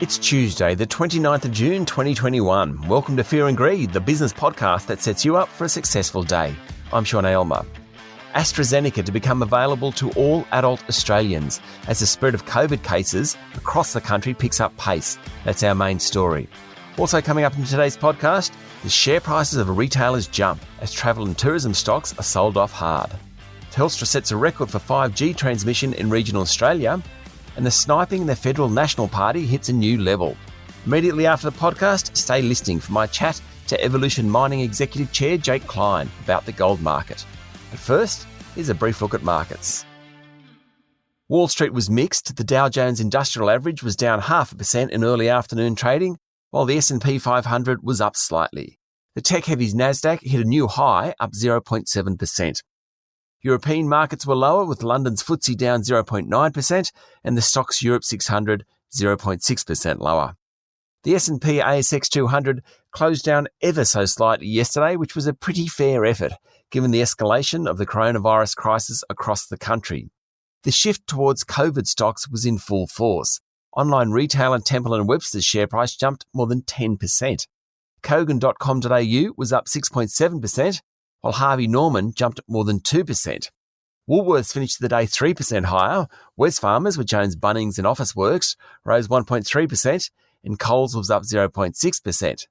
It's Tuesday, the 29th of June 2021. Welcome to Fear and Greed, the business podcast that sets you up for a successful day. I'm Sean Aylmer. AstraZeneca to become available to all adult Australians as the spread of COVID cases across the country picks up pace. That's our main story. Also coming up in today's podcast, the share prices of retailers jump as travel and tourism stocks are sold off hard. Telstra sets a record for 5G transmission in regional Australia, and the sniping in the Federal National Party hits a new level. Immediately after the podcast, stay listening for my chat to Evolution Mining Executive Chair Jake Klein about the gold market. But first, here's a brief look at markets. Wall Street was mixed. The Dow Jones Industrial Average was down 0.5% in early afternoon trading, while the S&P 500 was up slightly. The tech-heavy's Nasdaq hit a new high, up 0.7%. European markets were lower, with London's FTSE down 0.9% and the Stoxx Europe 600 0.6% lower. The S&P ASX 200 closed down ever so slightly yesterday, which was a pretty fair effort, given the escalation of the coronavirus crisis across the country. The shift towards COVID stocks was in full force. Online retail and Temple & Webster's share price jumped more than 10%. Kogan.com.au was up 6.7%, while Harvey Norman jumped more than 2%. Woolworths finished the day 3% higher. Wesfarmers, which owns Bunnings and Officeworks, rose 1.3%, and Coles was up 0.6%.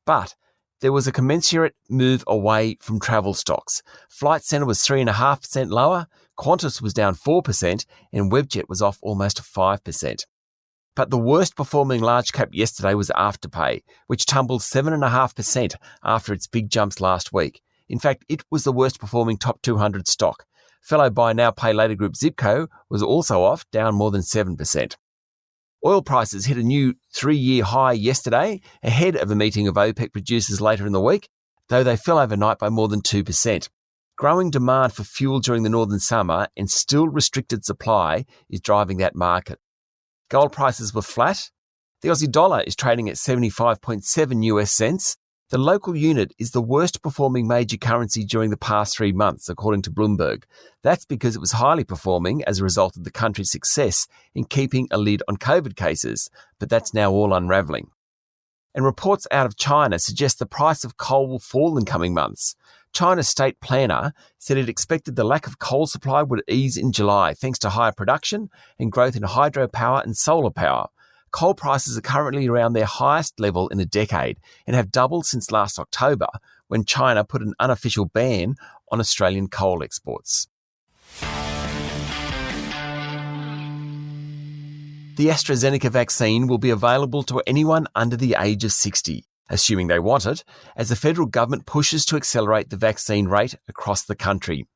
But there was a commensurate move away from travel stocks. Flight Centre was 3.5% lower, Qantas was down 4%, and Webjet was off almost 5%. But the worst performing large cap yesterday was Afterpay, which tumbled 7.5% after its big jumps last week. In fact, it was the worst performing top 200 stock. Fellow buy now pay later group Zipco was also off, down more than 7%. Oil prices hit a new 3-year high yesterday, ahead of a meeting of OPEC producers later in the week, though they fell overnight by more than 2%. Growing demand for fuel during the northern summer and still restricted supply is driving that market. Gold prices were flat. The Aussie dollar is trading at 75.7 US cents. The local unit is the worst performing major currency during the past 3 months, according to Bloomberg. That's because it was highly performing as a result of the country's success in keeping a lid on COVID cases, but that's now all unravelling. And reports out of China suggest the price of coal will fall in coming months. China's state planner said it expected the lack of coal supply would ease in July thanks to higher production and growth in hydropower and solar power. Coal prices are currently around their highest level in a decade and have doubled since last October, when China put an unofficial ban on Australian coal exports. The AstraZeneca vaccine will be available to anyone under the age of 60, assuming they want it, as the federal government pushes to accelerate the vaccine rate across the country.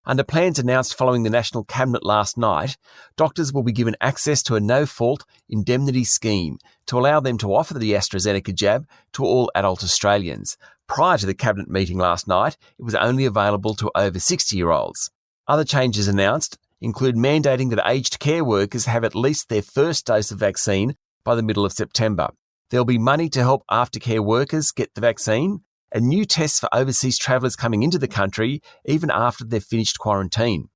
Under plans announced following the National Cabinet last night, doctors will be given access to a no-fault indemnity scheme to allow them to offer the AstraZeneca jab to all adult Australians. Prior to the Cabinet meeting last night, it was only available to over 60-year-olds. Other changes announced include mandating that aged care workers have at least their first dose of vaccine by the middle of September. There'll be money to help aftercare workers get the vaccine, and new tests for overseas travellers coming into the country even after they've finished quarantine.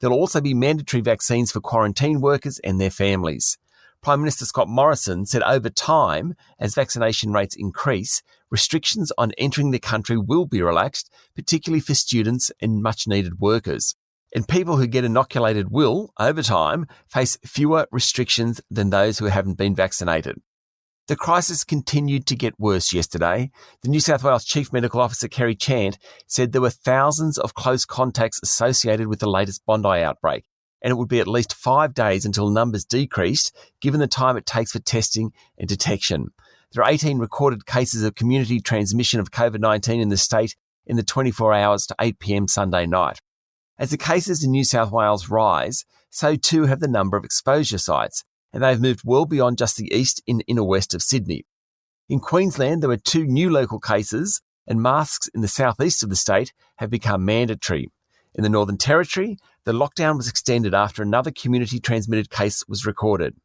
There'll also be mandatory vaccines for quarantine workers and their families. Prime Minister Scott Morrison said over time, as vaccination rates increase, restrictions on entering the country will be relaxed, particularly for students and much-needed workers. And people who get inoculated will, over time, face fewer restrictions than those who haven't been vaccinated. The crisis continued to get worse yesterday. The New South Wales Chief Medical Officer Kerry Chant said there were thousands of close contacts associated with the latest Bondi outbreak, and it would be at least 5 days until numbers decreased, given the time it takes for testing and detection. There are 18 recorded cases of community transmission of COVID-19 in the state in the 24 hours to 8 p.m. Sunday night. As the cases in New South Wales rise, so too have the number of exposure sites, and they've moved well beyond just the east and inner west of Sydney. In Queensland, there were 2 new local cases, and masks in the southeast of the state have become mandatory. In the Northern Territory, the lockdown was extended after another community-transmitted case was recorded,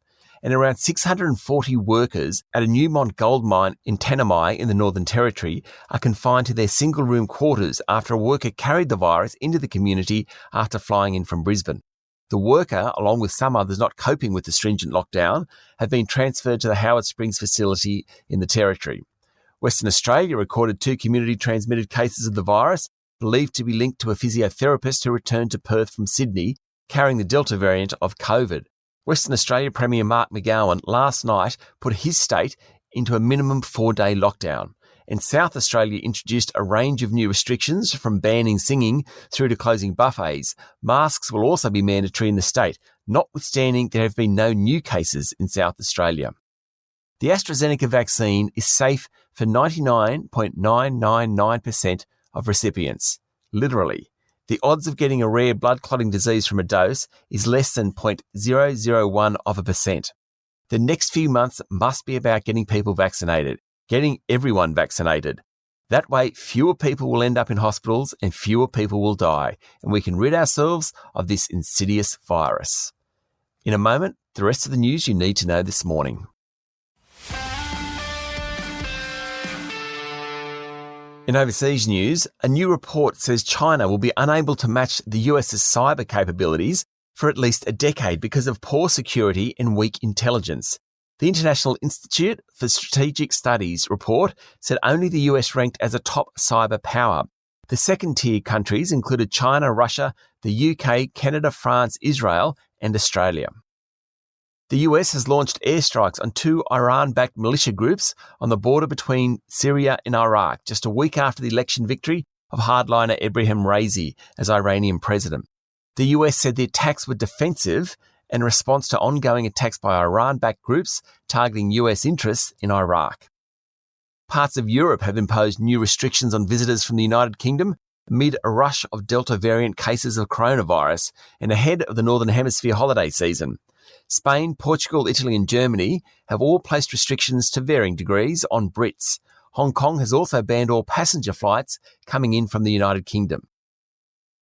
and around 640 workers at a Newmont gold mine in Tanami in the Northern Territory are confined to their single-room quarters after a worker carried the virus into the community after flying in from Brisbane. The worker, along with some others not coping with the stringent lockdown, have been transferred to the Howard Springs facility in the Territory. Western Australia recorded 2 community-transmitted cases of the virus, believed to be linked to a physiotherapist who returned to Perth from Sydney, carrying the Delta variant of COVID. Western Australia Premier Mark McGowan last night put his state into a minimum 4-day lockdown. And South Australia introduced a range of new restrictions, from banning singing through to closing buffets. Masks will also be mandatory in the state, notwithstanding there have been no new cases in South Australia. The AstraZeneca vaccine is safe for 99.999% of recipients. Literally, the odds of getting a rare blood clotting disease from a dose is less than 0.001%. The next few months must be about getting people vaccinated, getting everyone vaccinated. That way, fewer people will end up in hospitals and fewer people will die, and we can rid ourselves of this insidious virus. In a moment, the rest of the news you need to know this morning. In overseas news, a new report says China will be unable to match the US's cyber capabilities for at least a decade because of poor security and weak intelligence. The International Institute for Strategic Studies report said only the US ranked as a top cyber power. The second-tier countries included China, Russia, the UK, Canada, France, Israel, and Australia. The US has launched airstrikes on 2 Iran-backed militia groups on the border between Syria and Iraq, just a week after the election victory of hardliner Ebrahim Raisi as Iranian president. The US said the attacks were defensive in response to ongoing attacks by Iran-backed groups targeting US interests in Iraq. Parts of Europe have imposed new restrictions on visitors from the United Kingdom amid a rush of Delta variant cases of coronavirus and ahead of the Northern Hemisphere holiday season. Spain, Portugal, Italy and Germany have all placed restrictions to varying degrees on Brits. Hong Kong has also banned all passenger flights coming in from the United Kingdom.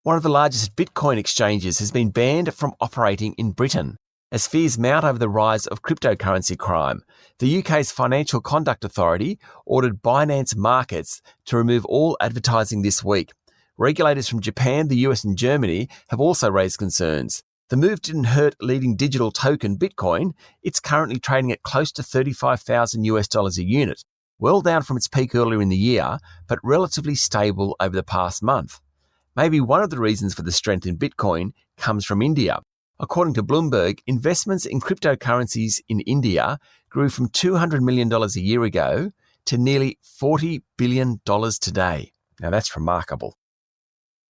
One of the largest Bitcoin exchanges has been banned from operating in Britain as fears mount over the rise of cryptocurrency crime. The UK's Financial Conduct Authority ordered Binance Markets to remove all advertising this week. Regulators from Japan, the US and Germany have also raised concerns. The move didn't hurt leading digital token Bitcoin. It's currently trading at close to $35,000 a unit, well down from its peak earlier in the year, but relatively stable over the past month. Maybe one of the reasons for the strength in Bitcoin comes from India. According to Bloomberg, investments in cryptocurrencies in India grew from $200 million a year ago to nearly $40 billion today. Now that's remarkable.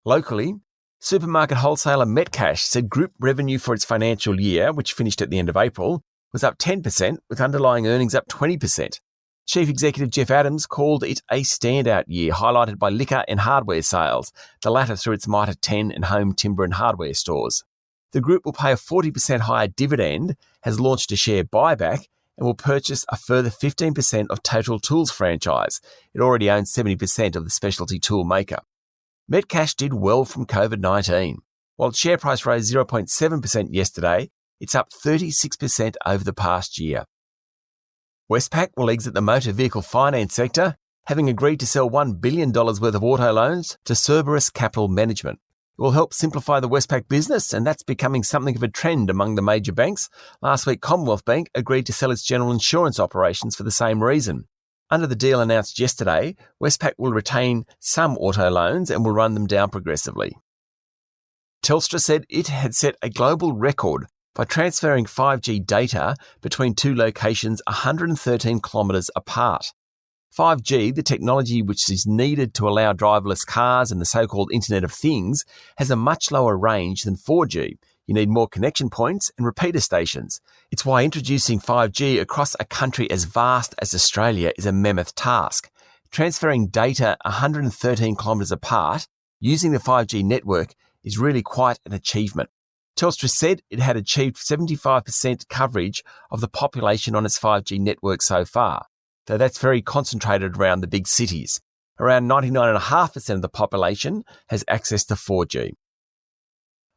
Locally, supermarket wholesaler Metcash said group revenue for its financial year, which finished at the end of April, was up 10%, with underlying earnings up 20%. Chief Executive Jeff Adams called it a standout year, highlighted by liquor and hardware sales, the latter through its Mitre 10 and home timber and hardware stores. The group will pay a 40% higher dividend, has launched a share buyback, and will purchase a further 15% of Total Tools franchise. It already owns 70% of the specialty tool maker. Metcash did well from COVID-19. While its share price rose 0.7% yesterday, it's up 36% over the past year. Westpac will exit the motor vehicle finance sector, having agreed to sell $1 billion worth of auto loans to Cerberus Capital Management. It will help simplify the Westpac business, and that's becoming something of a trend among the major banks. Last week, Commonwealth Bank agreed to sell its general insurance operations for the same reason. Under the deal announced yesterday, Westpac will retain some auto loans and will run them down progressively. Telstra said it had set a global record by transferring 5G data between 2 locations 113 kilometres apart. 5G, the technology which is needed to allow driverless cars and the so-called Internet of Things, has a much lower range than 4G. You need more connection points and repeater stations. It's why introducing 5G across a country as vast as Australia is a mammoth task. Transferring data 113 kilometres apart using the 5G network is really quite an achievement. Telstra said it had achieved 75% coverage of the population on its 5G network so far, though that's very concentrated around the big cities. Around 99.5% of the population has access to 4G.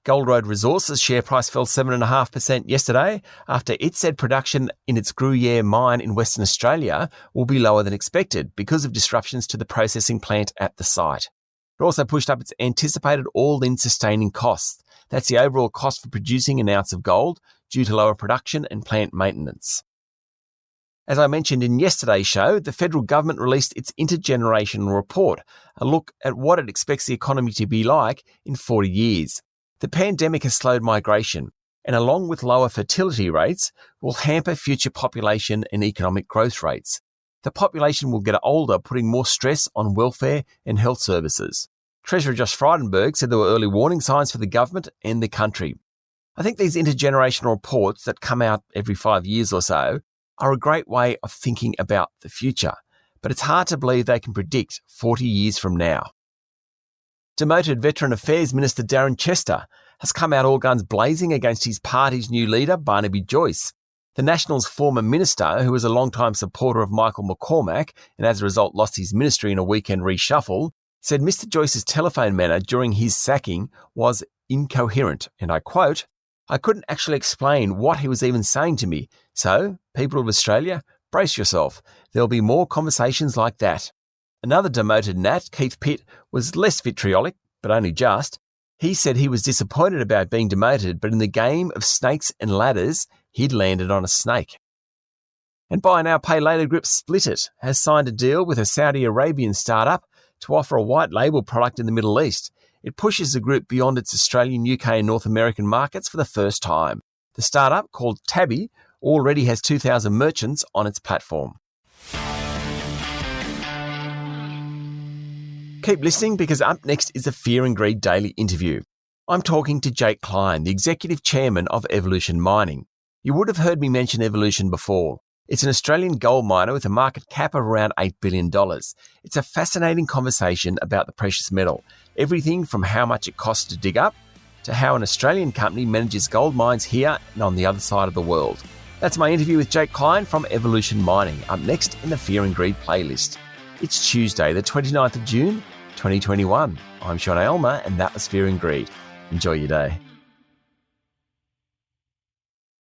Gold Road Resources share price fell 7.5% yesterday after it said production in its Gruyere mine in Western Australia will be lower than expected because of disruptions to the processing plant at the site. It also pushed up its anticipated all-in sustaining costs. That's the overall cost for producing an ounce of gold due to lower production and plant maintenance. As I mentioned in yesterday's show, the federal government released its intergenerational report, a look at what it expects the economy to be like in 40 years. The pandemic has slowed migration, and along with lower fertility rates, will hamper future population and economic growth rates. The population will get older, putting more stress on welfare and health services. Treasurer Josh Frydenberg said there were early warning signs for the government and the country. I think these intergenerational reports that come out every 5 years or so are a great way of thinking about the future, but it's hard to believe they can predict 40 years from now. Demoted Veteran Affairs Minister Darren Chester has come out all guns blazing against his party's new leader, Barnaby Joyce. The Nationals' former minister, who was a long-time supporter of Michael McCormack and as a result lost his ministry in a weekend reshuffle, said Mr Joyce's telephone manner during his sacking was incoherent, and I quote, "I couldn't actually explain what he was even saying to me. So, people of Australia, brace yourself. There'll be more conversations like that." Another demoted Nat, Keith Pitt, was less vitriolic, but only just. He said he was disappointed about being demoted, but in the game of snakes and ladders, he'd landed on a snake. And Buy Now Pay Later group Split It has signed a deal with a Saudi Arabian startup to offer a white label product in the Middle East. It pushes the group beyond its Australian, UK and North American markets for the first time. The startup, called Tabby, already has 2,000 merchants on its platform. Keep listening because up next is a Fear and Greed Daily interview. I'm talking to Jake Klein, the Executive Chairman of Evolution Mining. You would have heard me mention Evolution before. It's an Australian gold miner with a market cap of around $8 billion. It's a fascinating conversation about the precious metal, everything from how much it costs to dig up to how an Australian company manages gold mines here and on the other side of the world. That's my interview with Jake Klein from Evolution Mining, up next in the Fear and Greed playlist. It's Tuesday, the 29th of June, 2021. I'm Sean Aylmer, and that was Fear and Greed. Enjoy your day.